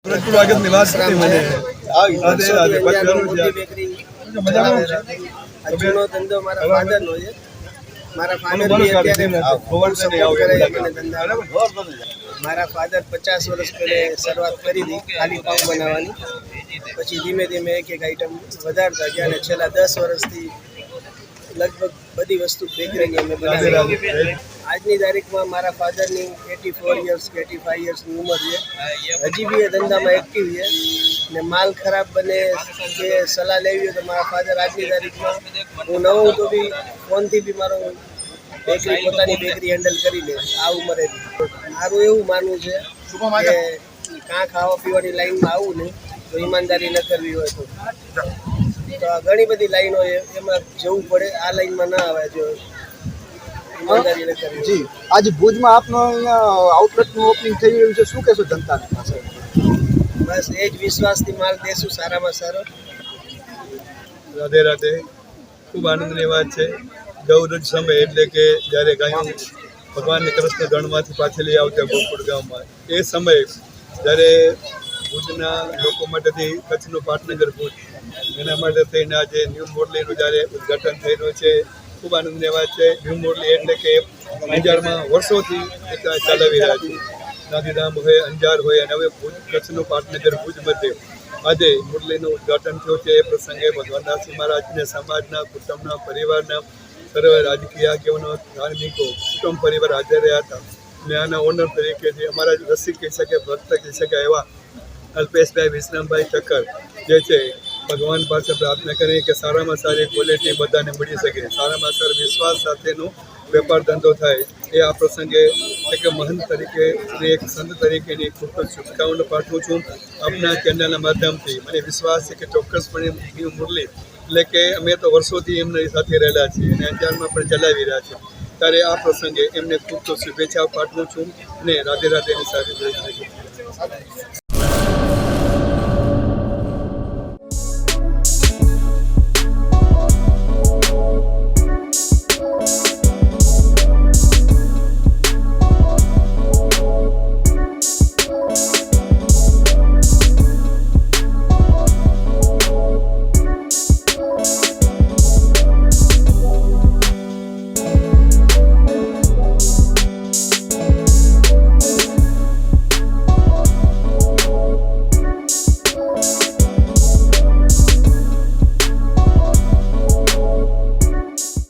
સ્વાગત નિવાસ મને જૂનો ધંધો મારા ફાધરનો છે. મારા ફાધર બી અત્યારે મારા ફાધર 50 વર્ષ પહેલા શરૂઆત કરી હતી ખાલી પાઉં બનાવવાની. પછી ધીમે ધીમે એક એક આઈટમ વધારતા ગયા અને છેલ્લા 10 વર્ષથી લગભગ બધી વસ્તુ બેકરીની અમે બનાવી. આજની તારીખમાં મારા ફાધરની 84 યર્સ કે 85 યર્સની ઉંમર છે. હજી બી એ ધંધામાં એક્ટિવ છે ને માલ ખરાબ બને કે સલાહ લેવી હોય તો મારા ફાધર આજની તારીખમાં હું ન હોઉં તો બી ફોનથી બી મારો બેકરી પોતાની બેકરી હેન્ડલ કરી લે આ ઉંમરે બી. મારું એવું માનવું છે કે કાં ખાવા પીવાની લાઈનમાં આવું નહીં તો ઈમાનદારી ન કરવી હોય તો ઘણી બધી લાઈનો એમાં જવું પડે. આ લાઈનમાં ના આવે જો ઈમાનદારી ન કરવી. જી આજે ભુજમાં આપનો અહીંયા આઉટલેટનું ઓપનિંગ થઈ રહ્યું છે, શું કહેશો જનતાને પાસે? બસ એ જ વિશ્વાસથી માલ દેશું સારામાં સારો. રાધે રાધે. ખૂબ આનંદની વાત છે. ગૌરજ સમય એટલે કે જ્યારે ગાયો ભગવાનની કૃષ્ણ ગણમાંથી પાછી લઈ આવતા ગોકુળ ગામમાં એ સમયે જ્યારે ભુજના લોકો માટેથી કચ્છનું પાટનગર ભુજ એના માટે થઈને આજે ન્યૂ મોરલીનું જ્યારે ઉદ્ઘાટન થઈ રહ્યું છે ખૂબ આનંદની વાત છે. ન્યૂ મોરલી એટલે કે અંજારમાં વર્ષોથી ચલાવી રહ્યા છે. ગાંધીધામ હોય, અંજાર હોય અને હવે ભુજ કચ્છનું પાટનગર ભુજ મધ્યે આજે મુરલીનું ઉદ્ઘાટન થયું છે. એ પ્રસંગે ભગવાનદાસજી મહારાજને સમાજના, કુટુંબના, પરિવારના સર્વ રાજકીય આગેવાનો, ધાર્મિકો, કુટુંબ પરિવાર હાજર રહ્યા હતા. અને આના ઓનર તરીકે જે અમારા રસિક કહી શકે, ભક્ત કહી શકાય એવા અલ્પેશભાઈ વિશ્રામભાઈ ઠક્કર જે છે ભગવાન પાસે પ્રાર્થના કરી કે સારામાં સારી ક્વોલિટી બધાને મળી શકે, સારામાં સારો વિશ્વાસ સાથેનો વેપાર ધંધો થાય. એ આ પ્રસંગે એક મહંત તરીકે અને એક સંત તરીકેની ખૂબ ખૂબ શુભકામનાઓ પાઠવું છું. આપના ચેનલના માધ્યમથી મને વિશ્વાસ છે કે ચોક્કસપણે ન્યૂ મુરલી એટલે કે અમે તો વર્ષોથી એમની સાથે રહેલા છીએ અને અંજારમાં પણ ચલાવી રહ્યા છીએ. ત્યારે આ પ્રસંગે એમને ખૂબ ખૂબ શુભેચ્છાઓ પાઠવું છું અને રાધે રાધેની સાથે જોઈ શકું.